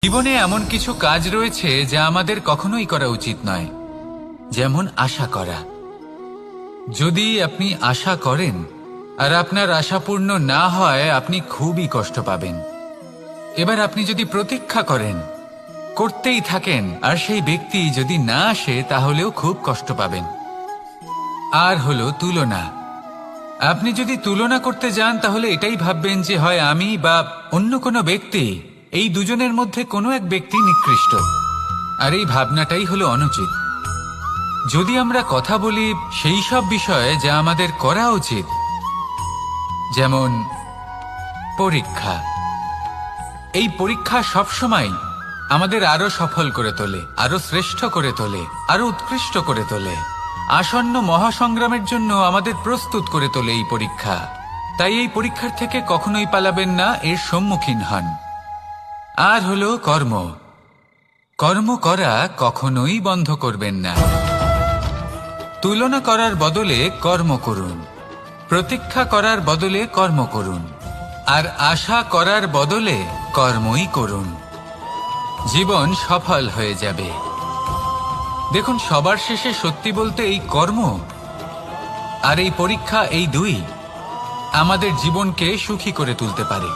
জীবনে এমন কিছু কাজ রয়েছে যা আমাদের কখনোই করা উচিত নয়, যেমন আশা করা। যদি আপনি আশা করেন আর আপনার আশা পূর্ণ না হয়, আপনি খুবই কষ্ট পাবেন। এবার আপনি যদি প্রতীক্ষা করেন, করতেই থাকেন, আর সেই ব্যক্তি যদি না আসে, তাহলেও খুব কষ্ট পাবেন। আর হলো তুলনা। আপনি যদি তুলনা করতে যান, তাহলে এটাই ভাববেন যে হয় আমি বা অন্য কোনো ব্যক্তি, এই দুজনের মধ্যে কোনো এক ব্যক্তি নিকৃষ্ট। আর এই ভাবনাটাই হলো অনুচিত। যদি আমরা কথা বলি সেই সব বিষয়ে যা আমাদের করা উচিত, যেমন পরীক্ষা। এই পরীক্ষা সবসময় আমাদের আরো সফল করে তোলে, আরো শ্রেষ্ঠ করে তোলে, আরো উৎকৃষ্ট করে তোলে। আসন্ন মহাসংগ্রামের জন্য আমাদের প্রস্তুত করে তোলে এই পরীক্ষা। তাই এই পরীক্ষার থেকে কখনোই পালাবেন না, এর সম্মুখীন হন। আর হলো কর্ম। কর্ম করা কখনোই বন্ধ করবেন না। তুলনা করার বদলে কর্ম করুন, প্রতীক্ষা করার বদলে কর্ম করুন, আর আশা করার বদলে কর্মই করুন। জীবন সফল হয়ে যাবে। দেখুন, সবার শেষে সত্যি বলতে এই কর্ম আর এই পরীক্ষা, এই দুই আমাদের জীবনকে সুখী করে তুলতে পারে।